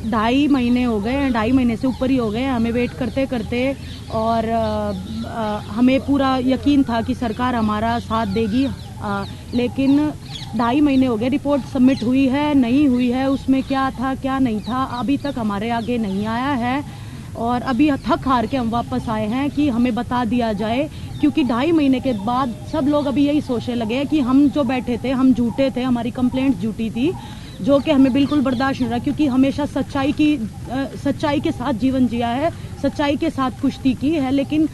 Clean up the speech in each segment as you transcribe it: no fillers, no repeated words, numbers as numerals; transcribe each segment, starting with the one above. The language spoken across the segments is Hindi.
2.5 महीने हो गए हैं, 2.5 महीने से ऊपर ही हो गए हैं हमें वेट करते करते। और हमें पूरा यकीन था कि सरकार हमारा साथ देगी, लेकिन 2.5 महीने हो गए, रिपोर्ट सबमिट हुई है नहीं हुई है, उसमें क्या था क्या नहीं था अभी तक हमारे आगे नहीं आया है। और अभी थक हार के हम वापस आए हैं कि हमें बता दिया जाए, क्योंकि 2.5 महीने के बाद सब लोग अभी यही सोचने लगे हैं कि हम जो बैठे थे हम झूठे थे, हमारी कंप्लेंट झूठी थी, जो कि हमें बिल्कुल बर्दाश्त नहीं रहा, क्योंकि हमेशा सच्चाई के साथ जीवन जिया है, सच्चाई के साथ कुश्ती की है। लेकिन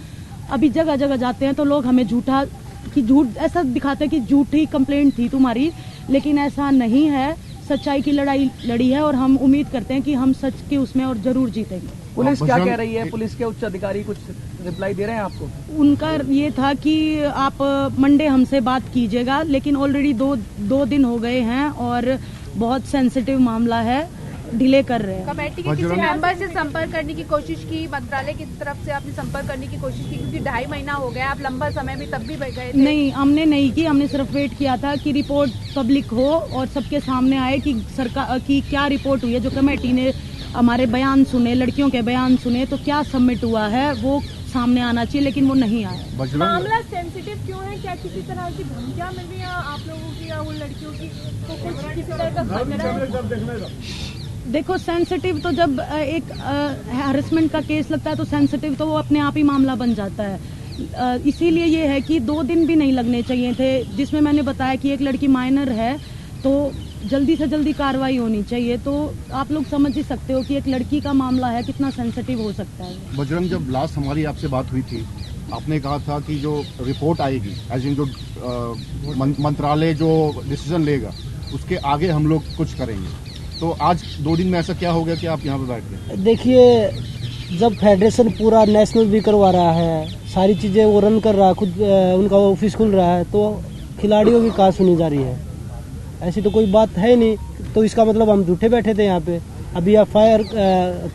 अभी जगह जगह जाते हैं तो लोग हमें झूठ ऐसा दिखाते हैं कि झूठी कंप्लेंट थी तुम्हारी, लेकिन ऐसा नहीं है, सच्चाई की लड़ाई लड़ी है और हम उम्मीद करते हैं कि हम सच के उसमें और जरूर जीतेंगे। पुलिस क्या कह रही है? पुलिस के उच्च अधिकारी कुछ रिप्लाई दे रहे हैं आपको? उनका ये था कि आप मंडे हमसे बात कीजिएगा, लेकिन ऑलरेडी दो दिन हो गए हैं और बहुत सेंसिटिव मामला है, डिले कर रहे हैं। कमेटी के किसी मेंबर से संपर्क करने की कोशिश की, मंत्रालय की तरफ से आपने संपर्क करने की कोशिश की, क्योंकि 2.5 महीना हो गया, आप लंबा समय भी तब भी गए थे? नहीं, हमने नहीं की, हमने सिर्फ वेट किया था कि रिपोर्ट पब्लिक हो और सबके सामने आए कि सरकार की क्या रिपोर्ट हुई है। जो कमेटी ने हमारे बयान सुने, लड़कियों के बयान सुने, तो क्या सबमिट हुआ है वो सामने आना चाहिए, लेकिन वो नहीं आया। मामला सेंसिटिव क्यों है? क्या किसी तरह की धमकियां मिल रही है आप लोगों की या उन लड़कियों की? तो कुछ किसी तरह का खतरा है? देखो, सेंसिटिव तो जब एक हैरेसमेंट का केस लगता है तो सेंसिटिव तो वो अपने आप ही मामला बन जाता है। इसीलिए ये है कि 2 दिन भी नहीं लगने चाहिए थे, जिसमें मैंने बताया कि एक लड़की माइनर है, तो जल्दी से जल्दी कार्रवाई होनी चाहिए। तो आप लोग समझ ही सकते हो कि एक लड़की का मामला है, कितना सेंसिटिव हो सकता है। बजरंग, जब लास्ट हमारी आपसे बात हुई थी, आपने कहा था कि जो रिपोर्ट आएगी, एज इन जो मंत्रालय जो डिसीजन लेगा उसके आगे हम लोग कुछ करेंगे। तो आज 2 दिन में ऐसा क्या हो गया कि आप यहाँ पे बैठ गए? देखिए, जब फेडरेशन पूरा नेशनल भी करवा रहा है, सारी चीज़ें वो रन कर रहा है, खुद उनका ऑफिस खुल रहा है, तो खिलाड़ियों की कहाँ सुनी जा रही है? ऐसी तो कोई बात है नहीं। तो इसका मतलब हम झूठे बैठे थे यहाँ पे। अभी एफआईआर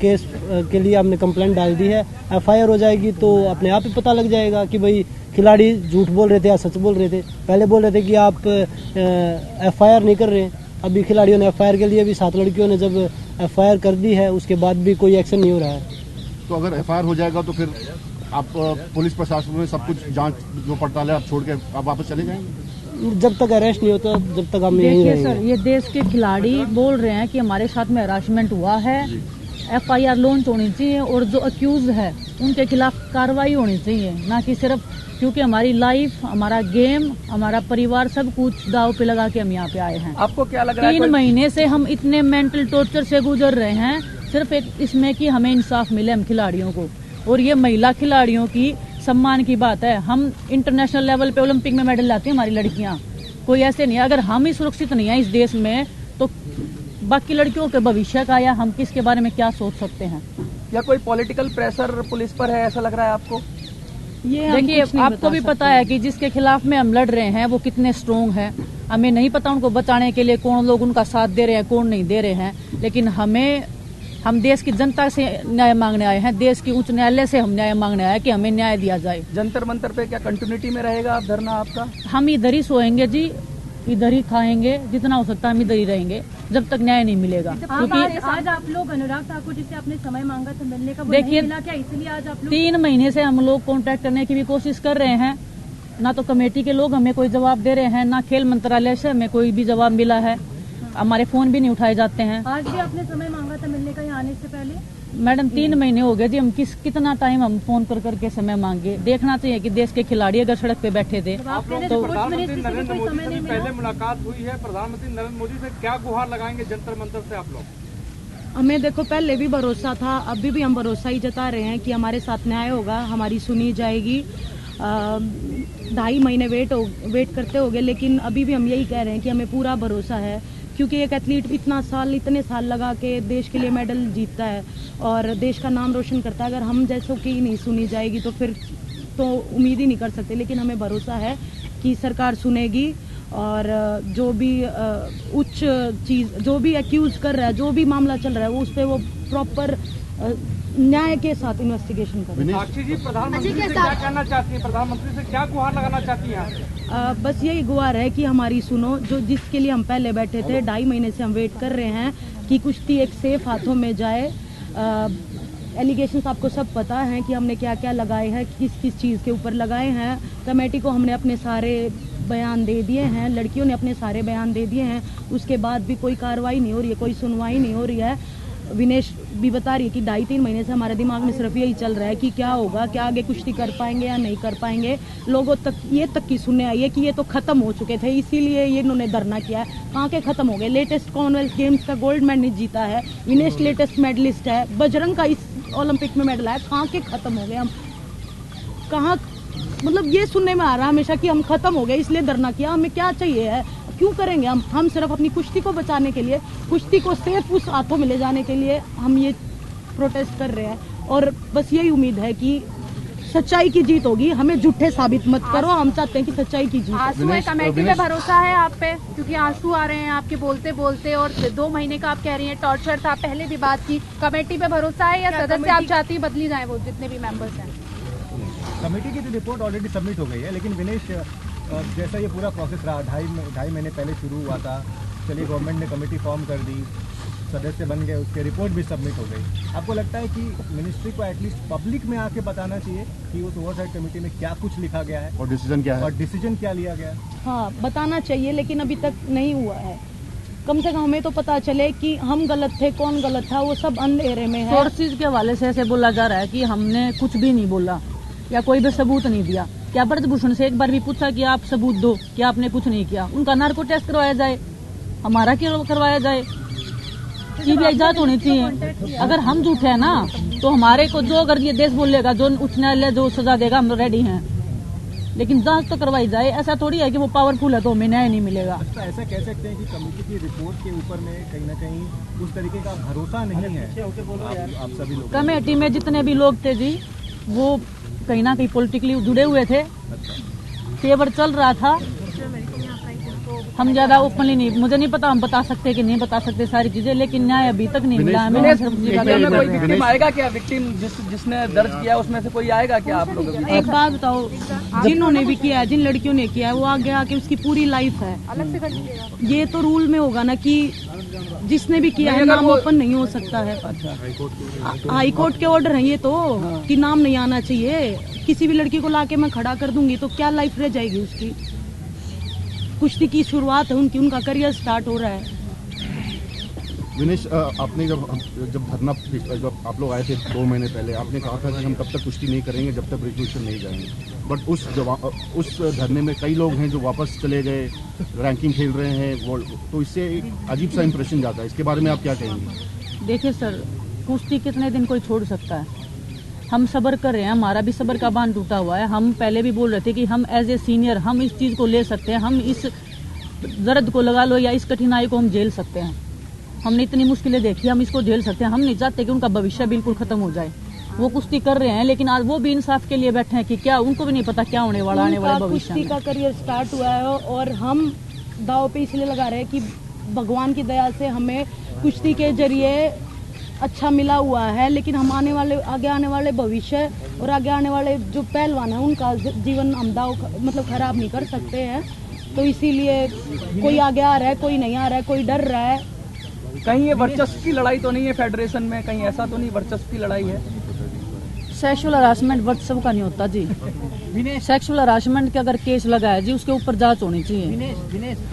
केस के लिए हमने कंप्लेंट डाल दी है, एफआईआर हो जाएगी तो अपने आप ही पता लग जाएगा कि भाई खिलाड़ी झूठ बोल रहे थे या सच बोल रहे थे। पहले बोल रहे थे कि आप एफआईआर नहीं कर रहे, अभी खिलाड़ियों ने एफआईआर के लिए भी 7 लड़कियों ने जब एफआईआर कर दी है, उसके बाद भी कोई एक्शन नहीं हो रहा है। तो अगर एफआईआर हो जाएगा तो फिर आप पुलिस प्रशासन में सब कुछ जांच जो पड़ताल है आप छोड़ के आप वापस चले जाएंगे? जब तक अरेस्ट नहीं होता जब तक हम यहीं रहेंगे। सर, ये देश के खिलाड़ी बोल रहे हैं कि हमारे साथ में हरासमेंट हुआ है, एफआईआर लॉन्च होनी चाहिए और जो अक्यूज है उनके खिलाफ कार्रवाई होनी चाहिए, ना कि सिर्फ क्योंकि हमारी लाइफ, हमारा गेम, हमारा परिवार सब कुछ दाव पे लगा के हम यहाँ पे आए हैं। आपको क्या लग रहा है? 3 महीने से हम इतने मेंटल टॉर्चर से गुजर रहे हैं, सिर्फ एक इसमें कि हमें इंसाफ मिले हम खिलाड़ियों को। और ये महिला खिलाड़ियों की सम्मान की बात है, हम इंटरनेशनल लेवल पे ओलंपिक में मेडल लाती हैं हमारी लड़कियां, कोई ऐसे नहीं है। अगर हम ही सुरक्षित नहीं है इस देश में तो बाकी लड़कियों के भविष्य का या हम किसके बारे में क्या सोच सकते हैं? या कोई पॉलिटिकल प्रेशर पुलिस पर है, ऐसा लग रहा है आपको? ये देखिए, आपको भी पता है कि जिसके खिलाफ में हम लड़ रहे हैं वो कितने स्ट्रोंग है। हमें नहीं पता उनको बचाने के लिए कौन लोग उनका साथ दे रहे हैं, कौन नहीं दे रहे हैं, लेकिन हम देश की जनता से न्याय मांगने आए हैं, देश की उच्च न्यायालय से हम न्याय मांगने आए हैं कि हमें न्याय दिया जाए। जंतर मंतर पे क्या कंटिन्यूटी में रहेगा आप धरना आपका? हम इधर ही सोएंगे जी, इधर ही खाएंगे, जितना हो सकता है हम इधर ही रहेंगे जब तक न्याय नहीं मिलेगा। क्योंकि आज आप लोग अनुराग ठाकुर जी से आपने समय मांगा था मिलने का, वो देखिए, नहीं मिला क्या? इसलिए आज आप लोग 3 महीने से हम लोग कांटेक्ट करने की भी कोशिश कर रहे हैं, ना तो कमेटी के लोग हमें कोई जवाब दे रहे हैं, ना खेल मंत्रालय से हमें कोई भी जवाब मिला है, हमारे फोन भी नहीं उठाए जाते हैं। आज भी आपने समय मांगा था मिलने का यहाँ आने से पहले? मैडम 3 महीने हो गए जी, हम कितना टाइम हम फोन कर करके समय मांगे। देखना चाहिए कि देश के खिलाड़ी अगर सड़क पे बैठे थे तो प्रधानमंत्री नरेंद्र मोदी से भी पहले मुलाकात हुई है, प्रधानमंत्री नरेंद्र मोदी से क्या गुहार लगाएंगे जंतर मंतर से आप लोग? हमें देखो पहले भी भरोसा था, अभी भी हम भरोसा ही जता रहे हैं कि हमारे साथ न्याय होगा, हमारी सुनी जाएगी। 2.5 महीने वेट करते हो गए, लेकिन अभी भी हम यही कह रहे हैं कि हमें पूरा भरोसा है, क्योंकि एक एथलीट इतने साल लगा के देश के लिए मेडल जीतता है और देश का नाम रोशन करता है। अगर हम जैसों की नहीं सुनी जाएगी तो फिर तो उम्मीद ही नहीं कर सकते, लेकिन हमें भरोसा है कि सरकार सुनेगी और जो भी उच्च चीज, जो भी एक्यूज कर रहा है, जो भी मामला चल रहा है, उस पर वो प्रॉपर न्याय के साथ इन्वेस्टिगेशन करें। विनेश, साक्षी जी, प्रधानमंत्री से क्या कहना चाहती हैं? प्रधानमंत्री से क्या गुहार लगाना चाहती हैं आप? बस यही गुहार है कि हमारी सुनो, जो जिसके लिए हम पहले बैठे थे, 2.5 महीने से हम वेट कर रहे हैं कि कुश्ती एक सेफ हाथों में जाए। एलिगेशंस आपको सब पता है कि हमने क्या क्या लगाए हैं, किस किस चीज़ के ऊपर लगाए हैं। कमेटी को हमने अपने सारे बयान दे दिए हैं, लड़कियों ने अपने सारे बयान दे दिए हैं, उसके बाद भी कोई कार्रवाई नहीं हो रही है, कोई सुनवाई नहीं हो रही है। विनेश भी बता रही है कि 2.5-3 महीने से हमारे दिमाग में सिर्फ यही चल रहा है कि क्या होगा, क्या आगे कुश्ती कर पाएंगे या नहीं कर पाएंगे। लोगों तक ये तक की सुनने आई है कि ये तो खत्म हो चुके थे, इसीलिए ये इन्होंने धरना किया है। कहाँ के खत्म हो गए? लेटेस्ट कॉमनवेल्थ गेम्स का गोल्ड मेडल जीता है, विनेश लेटेस्ट मेडलिस्ट है, बजरंग का इस ओलंपिक में मेडल आया। कहाँ के खत्म हो गए हम? कहाँ, मतलब ये सुनने में आ रहा है हमेशा कि हम खत्म हो गए इसलिए धरना किया। हमें क्या चाहिए है, क्यों करेंगे हम सिर्फ अपनी कुश्ती को बचाने के लिए, कुश्ती को सेफ उस हाथों में ले जाने के लिए हम ये प्रोटेस्ट कर रहे हैं। और बस यही उम्मीद है कि सच्चाई की जीत होगी, हमें झूठे साबित मत करो। हम चाहते हैं कि सच्चाई की जीत हो। आंसू है, कमेटी पे भरोसा है आप पे? क्योंकि आंसू आ रहे हैं आपके बोलते बोलते, और 2 महीने का आप कह रही हैं टॉर्चर था, पहले भी बात की। कमेटी पे भरोसा है या सदस्य आप चाहती हैं बदली जाए वो जितने भी मेंबर्स हैं? कमेटी की तो रिपोर्ट ऑलरेडी सबमिट हो गई है, लेकिन विनेश, जैसा ये पूरा प्रोसेस रहा, 2.5 महीने पहले शुरू हुआ था, चलिए गवर्नमेंट ने कमेटी फॉर्म कर दी, सदस्य बन गए, उसके रिपोर्ट भी सबमिट हो गई। आपको लगता है कि मिनिस्ट्री को एटलीस्ट पब्लिक में आके बताना चाहिए कि उस ओवरसाइट कमेटी में क्या कुछ लिखा गया है और डिसीजन क्या है, और डिसीजन क्या लिया गया है? हाँ, बताना चाहिए, लेकिन अभी तक नहीं हुआ है। कम से कम हमें तो पता चले कि हम गलत थे, कौन गलत था, वो सब अंधेरे में है। सोर्सेज के हवाले से ऐसे बोला जा रहा है कि हमने कुछ भी नहीं बोला या कोई भी सबूत नहीं दिया। क्या ब्रजभूषण से एक बार भी पूछा कि आप सबूत दो, कि आपने कुछ नहीं किया? उनका नार्को टेस्ट करवाया जाए, हमारा क्यों करवाया जाए? सीबीआई जांच होनी चाहिए। अगर हम झूठे हैं ना, तो हमारे को जो अगर ये देश बोलेगा, जो उच्च न्यायालय जो सजा देगा, हम रेडी हैं, लेकिन जांच तो करवाई जाए। ऐसा थोड़ी है कि वो पावरफुल है तो हमें न्याय नहीं मिलेगा। तो ऐसा कह सकते हैं कि कमेटी की रिपोर्ट के ऊपर में कहीं ना कहीं उस तरीके का भरोसा नहीं है आप सभी लोग? कमेटी में जितने भी लोग थे जी, वो कहीं ना कहीं पॉलिटिकली जुड़े हुए थे, फेवर चल रहा था। हम ज्यादा ओपनली नहीं, मुझे नहीं पता हम बता सकते कि नहीं बता सकते सारी चीजें, लेकिन न्याय अभी तक नहीं मिला हमें। कोई विक्टिम आएगा क्या? विक्टिम जिसने दर्ज किया उसमें से कोई आएगा क्या आप लोग? एक बात बताओ, जिन्होंने भी किया है, जिन लड़कियों ने किया है, वो आगे आके उसकी पूरी लाइफ है। अलग से कर लीजिएगा। ये तो रूल में होगा ना कि जिसने भी किया है नाम ओपन नहीं हो सकता है। हाई कोर्ट के ऑर्डर है ये तो, कि नाम नहीं आना चाहिए। किसी भी लड़की को लाके मैं खड़ा कर दूंगी तो क्या लाइफ रह जाएगी उसकी? कुश्ती की शुरुआत है उनकी, उनका करियर स्टार्ट हो रहा है। विनेश, आपने जब धरना, जब आप लोग आए थे 2 महीने पहले, आपने कहा था कि हम तब तक कुश्ती नहीं करेंगे जब तक रेजोल्यूशन नहीं जाएंगे। बट उस धरने में कई लोग हैं जो वापस चले गए, रैंकिंग खेल रहे हैं, तो इससे एक अजीब सा इंप्रेशन जाता है। इसके बारे में आप क्या कहेंगे? देखिए सर, कुश्ती कितने दिन कोई छोड़ सकता है? हम सब्र कर रहे हैं, हमारा भी सब्र का बांध टूटा हुआ है। हम पहले भी बोल रहे थे कि हम एज ए सीनियर हम इस चीज को ले सकते हैं, हम इस दर्द को लगा लो या इस कठिनाई को हम झेल सकते हैं। हमने इतनी मुश्किलें देखी, हम इसको झेल सकते हैं। हम नहीं चाहते कि उनका भविष्य बिल्कुल खत्म हो जाए। वो कुश्ती कर रहे हैं, लेकिन आज वो भी इंसाफ के लिए बैठे हैं कि क्या उनको भी नहीं पता क्या होने वाला आने वाले भविष्य में। कुश्ती का करियर स्टार्ट हुआ है और हम दाव पे इसलिए लगा रहे हैं कि भगवान की दया से हमें कुश्ती के जरिए अच्छा मिला हुआ है, लेकिन हम आगे आने वाले भविष्य और आगे आने वाले जो पहलवान है उनका जीवन हम दाव मतलब खराब नहीं कर सकते हैं। तो इसीलिए कोई आगे आ रहा है, कोई नहीं आ रहा है, कोई डर रहा है। कहीं ये वर्चस्व की लड़ाई तो नहीं है फेडरेशन में? कहीं ऐसा तो नहीं वर्चस्व की लड़ाई है? सेक्सुअल हरासमेंट वर्चस्व का नहीं होता जी। सेक्सुअल हरासमेंट के अगर केस लगा है जी, उसके ऊपर जांच होनी चाहिए।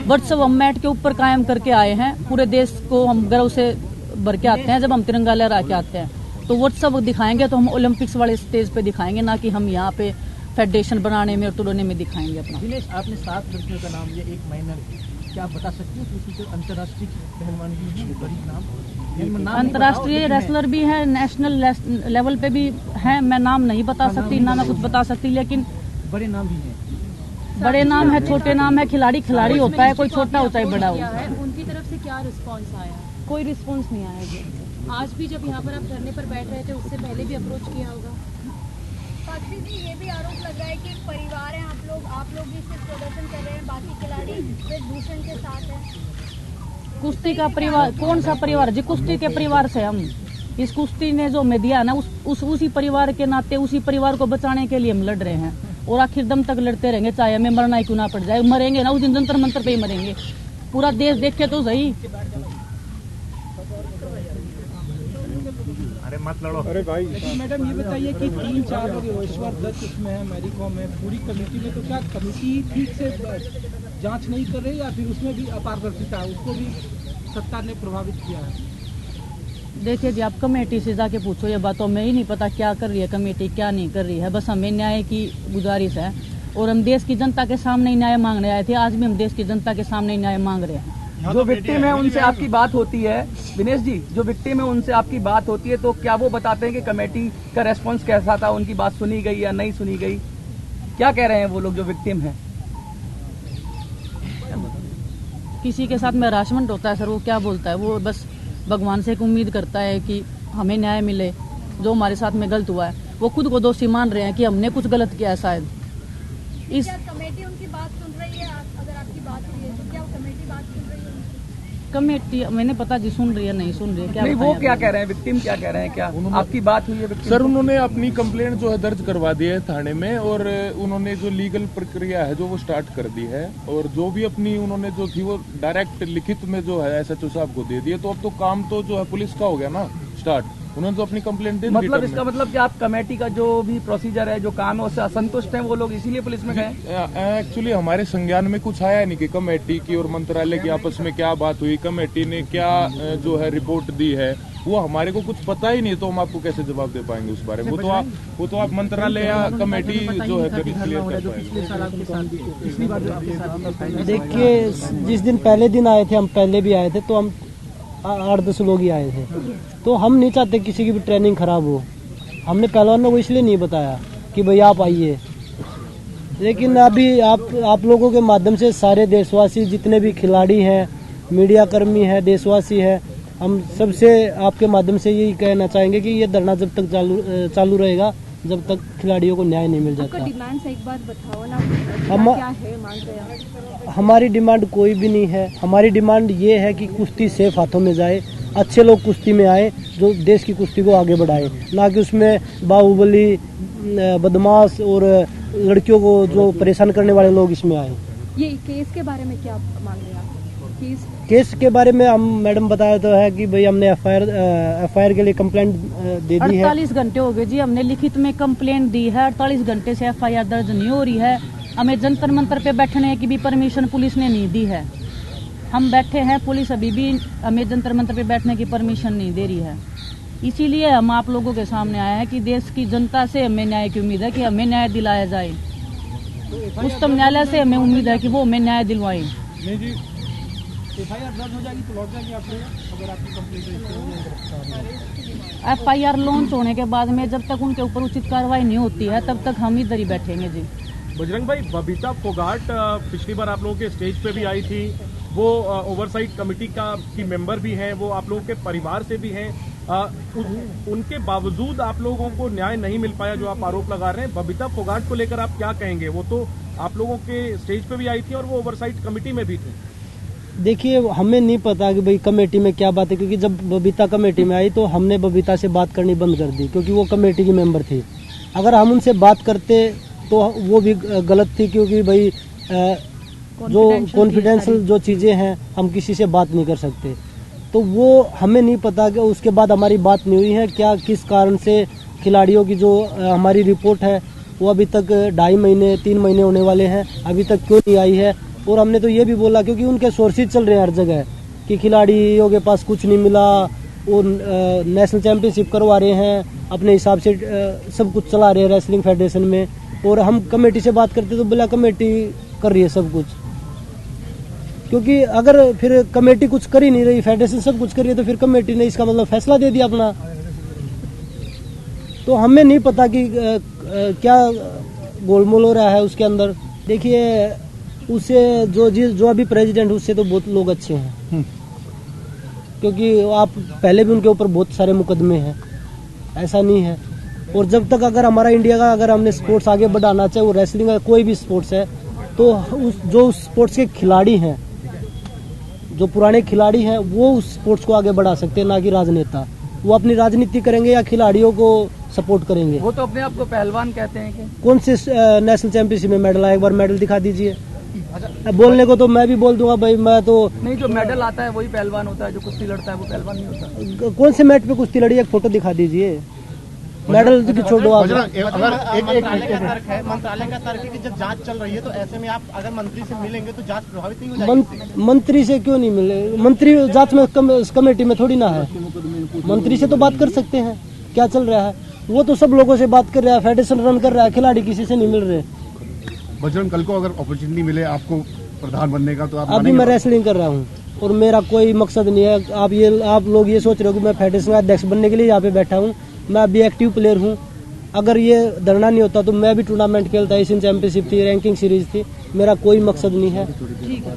वर्चस्व हम मैट के ऊपर कायम करके आए हैं, पूरे देश को हम गर्व से भर के आते हैं। जब हम तिरंगा लहरा के आते हैं तो वर्चस्व दिखाएंगे तो हम ओलंपिक्स वाले स्टेज पे दिखाएंगे, ना कि हम यहाँ पे फेडरेशन बनाने में और तोड़ने में दिखाएंगे अपना। दिनेश, आपने 7 लड़कियों का नाम लिया, एक माइनर, क्या आप बता सकते हो किसी को अंतर्राष्ट्रीय पहलवान भी है, बड़ी नाम? अंतर्राष्ट्रीय रेसलर भी है, नेशनल लेवल पे भी है। मैं नाम नहीं बता सकती, ना मैं कुछ बता सकती, लेकिन बड़े नाम भी हैं। बड़े नाम है, छोटे नाम है। खिलाड़ी खिलाड़ी होता है, कोई छोटा होता है, बड़ा होता है। उनकी तरफ से क्या रिस्पॉन्स आया? कोई रिस्पॉन्स नहीं आया जी। आज भी जब यहाँ पर आप धरने पर बैठ रहे थे, उससे पहले भी अप्रोच किया होगा? साक्षी जी, ये भी आरोप लग रहा है कि परिवार है आप लोग भी सिर्फ प्रदर्शन कर रहे हैं, बाकी खिलाड़ी ब्रजभूषण के साथ है। कुश्ती का परिवार कौन सा परिवार जी? कुश्ती के परिवार से हम इस कुश्ती ने जो हमें दिया ना उसी परिवार के नाते उसी परिवार को बचाने के लिए हम लड़ रहे हैं और आखिर दम तक लड़ते रहेंगे, चाहे हमें मरना ही क्यों ना पड़ जाए। मरेंगे ना उस दिन जंतर मंतर पे ही मरेंगे। पूरा देश देखे तो सही। अरे मत लड़ो। अरे भाई मैडम ये बताइए कि 3-4 लोग ईश्वर दत्त उसमें है, मैरीकॉम है, पूरी कमेटी में, तो क्या कमेटी ठीक से जांच नहीं कर रही या फिर उसमें भी अपारदर्शिता है, उसको भी सरकार ने प्रभावित किया है? देखिए जी, आप कमेटी से जाके पूछो, ये बातों में ही नहीं पता क्या कर रही है कमेटी, क्या नहीं कर रही है। बस हमें न्याय की गुजारिश है और हम देश की जनता के सामने ही न्याय मांगने आए थे। आज भी हम देश की जनता के सामने ही न्याय मांग रहे हैं। जो विक्टिम है उनसे आपकी बात होती है, दिनेश जी, जो विक्टिम है उनसे आपकी बात होती है, तो क्या वो बताते हैं कि कमेटी का रेस्पॉन्स कैसा था, उनकी बात सुनी गई या नहीं सुनी गई? क्या कह रहे हैं वो लोग जो विक्टिम है? किसी के साथ में हरासमेंट होता है सर, वो क्या बोलता है, वो बस भगवान से एक उम्मीद करता है कि हमें न्याय मिले। जो हमारे साथ में गलत हुआ है वो खुद को दोषी मान रहे हैं कि हमने कुछ गलत किया है शायद। इस क्या कमेटी उनकी बात सुन रही है? अगर आपकी बात हुई है तो क्या कमेटी बात सुन रही है? कमेटी मैंने पता जी सुन रही है नहीं सुन रही है, क्या नहीं, वो बताएं क्या अभी? कह रहे हैं, विक्टिम क्या कह रहे हैं? क्या आपकी बात हुई है विक्टिम? सर उन्होंने अपनी कंप्लेंट जो है दर्ज करवा दी है थाने में और उन्होंने जो लीगल प्रक्रिया है जो वो स्टार्ट कर दी है और जो भी अपनी उन्होंने जो थी वो डायरेक्ट लिखित में जो है SHO साहब को दे दिए। तो अब तो काम तो जो है पुलिस का हो गया ना स्टार्ट। उन्होंने तो अपनी कंप्लेंट दे दी। मतलब इसका मतलब कि आप कमेटी का जो भी प्रोसीजर है, जो काम है, उससे असंतुष्ट हैं वो लोग, इसीलिए पुलिस में गए? एक्चुअली हमारे संज्ञान में कुछ आया नहीं कि कमेटी की और मंत्रालय की आपस में क्या बात हुई, कमेटी ने क्या जो है रिपोर्ट दी है, वो हमारे को कुछ पता ही नहीं। तो हम आपको कैसे जवाब दे पाएंगे उस बारे में? वो तो आप मंत्रालय या कमेटी जो है क्लियर कर पाएंगे। देखिए, जिस दिन पहले दिन आए थे, हम पहले भी आए थे, तो हम 8-10 लोग ही आए थे। तो हम नहीं चाहते किसी की भी ट्रेनिंग खराब हो। हमने पहलवानों को इसलिए नहीं बताया कि भाई आप आइए, लेकिन अभी आप लोगों के माध्यम से सारे देशवासी जितने भी खिलाड़ी हैं, मीडिया कर्मी हैं, देशवासी हैं, हम सबसे आपके माध्यम से यही कहना चाहेंगे कि ये धरना जब तक चालू रहेगा जब तक खिलाड़ियों को न्याय नहीं मिल जाता। डिमांड एक बार बताओ ना, क्या है मांग रहे हैं? हमारी डिमांड कोई भी नहीं है। हमारी डिमांड ये है कि कुश्ती सेफ हाथों में जाए, अच्छे लोग कुश्ती में आए जो देश की कुश्ती को आगे बढ़ाए, ना कि उसमें बाहुबली, बदमाश और लड़कियों को जो परेशान करने वाले लोग इसमें आए। ये केस के बारे में क्या मांग रहे हैं आप? केस के बारे में हम मैडम बताया तो है कि भाई हमने एफआईआर के लिए कंप्लेंट दे दी है। 48 घंटे हो गए जी, हमने लिखित में कंप्लेंट दी है। 48 घंटे से एफआईआर दर्ज नहीं हो रही है। हमें जंतर मंतर पे बैठने की भी परमिशन पुलिस ने नहीं दी है। हम बैठे हैं, पुलिस अभी भी हमें जंतर मंतर पे बैठने की परमिशन नहीं दे रही है। इसीलिए हम आप लोगों के सामने आए हैं कि देश की जनता से हमें न्याय की उम्मीद है कि हमें न्याय दिलाया जाए। उच्चतम न्यायालय से हमें उम्मीद है कि वो हमें न्याय दिलवाए। नहीं जी, FIR दर्ज हो जाएगी तो लौट जाएंगे आप लोग, अगर आपकी कंप्लेंट एफआईआर लॉन्च होने के बाद में जब तक उनके ऊपर उचित कार्रवाई नहीं होती है तब तक हम इधर ही बैठेंगे जी। बजरंग भाई, बबीता फोगाट पिछली बार आप लोगों के स्टेज पे भी आई थी, वो ओवरसाइट कमेटी की मेंबर भी हैं, वो आप लोगों के परिवार से भी हैं। उनके बावजूद आप लोगों को न्याय नहीं मिल पाया, जो आप आरोप लगा रहे हैं। बबीता फोगाट को लेकर आप क्या कहेंगे? वो तो आप लोगों के स्टेज पे भी आई थी और वो ओवरसाइट कमेटी में भी थी। देखिए, हमें नहीं पता कि भाई कमेटी में क्या बात है, क्योंकि जब बबीता कमेटी में आई तो हमने बबीता से बात करनी बंद कर दी, क्योंकि वो कमेटी की मेंबर थी। अगर हम उनसे बात करते तो वो भी गलत थी, क्योंकि भाई जो कॉन्फिडेंशियल जो चीज़ें हैं हम किसी से बात नहीं कर सकते। तो वो हमें नहीं पता कि उसके बाद हमारी बात नहीं हुई है क्या, किस कारण से खिलाड़ियों की जो हमारी रिपोर्ट है वो अभी तक 2.5 महीने 3 महीने होने वाले हैं, अभी तक क्यों नहीं आई है। और हमने तो ये भी बोला, क्योंकि उनके सोर्सेज चल रहे हैं हर जगह कि खिलाड़ियों के पास कुछ नहीं मिला, वो नेशनल चैंपियनशिप करवा रहे हैं, अपने हिसाब से सब कुछ चला रहे हैं रेसलिंग फेडरेशन में। और हम कमेटी से बात करते तो बोला कमेटी कर रही है सब कुछ, क्योंकि अगर फिर कमेटी कुछ कर ही नहीं रही, फेडरेशन सब कुछ कर रही है, तो फिर कमेटी ने इसका मतलब फैसला दे दिया अपना। तो हमें नहीं पता कि क्या गोलमोल हो रहा है उसके अंदर। देखिए, उससे जो अभी प्रेसिडेंट, उससे तो बहुत लोग अच्छे हैं, क्योंकि आप पहले भी उनके ऊपर बहुत सारे मुकदमे हैं, ऐसा नहीं है। और जब तक अगर हमारा इंडिया का अगर हमने स्पोर्ट्स आगे बढ़ाना चाहे, वो रेसलिंग का कोई भी स्पोर्ट्स है, तो उस स्पोर्ट्स के खिलाड़ी हैं, जो पुराने खिलाड़ी हैं, वो उस स्पोर्ट्स को आगे बढ़ा सकते हैं, ना कि राजनेता। वो अपनी राजनीति करेंगे या खिलाड़ियों को सपोर्ट करेंगे? वो तो अपने आप को पहलवान कहते हैं कि कौन से नेशनल चैंपियनशिप में मेडल आया, एक बार मेडल दिखा दीजिए। बोलने को तो मैं भी बोल दूंगा भाई, मैं तो नहीं, जो मेडल आता है वही पहलवान होता है, जो कुश्ती लड़ता है वो पहलवान नहीं होता। कौन से मैच पे कुश्ती लड़ी, एक फोटो दिखा दीजिए। मेडल की छोड़ो आप। मंत्रालय का तर्क है कि जब जांच चल रही है तो ऐसे में आप अगर मंत्री से मिलेंगे तो जांच प्रभावित नहीं हो जाएगी। मंत्री से क्यों नहीं मिले? मंत्री जांच में कमेटी में थोड़ी ना है। मंत्री से तो बात कर सकते हैं क्या चल रहा है। वो तो सब लोगों से बात कर रहा है, फेडरेशन रन कर रहा है, खिलाड़ी किसी से नहीं मिल रहे। बजरंग, कल को अगर अपॉर्चुनिटी मिले आपको प्रधान बनने का तो आप अभी मैं रेसलिंग कर रहा हूँ और मेरा कोई मकसद नहीं है। आप लोग ये सोच रहे हो कि मैं फेडरेशन का अध्यक्ष बनने के लिए यहाँ पे बैठा हूँ। मैं अभी एक्टिव प्लेयर हूँ। अगर ये धरना नहीं होता तो मैं भी टूर्नामेंट खेलता, एशियन चैंपियनशिप थी, रैंकिंग सीरीज थी। मेरा कोई मकसद नहीं है।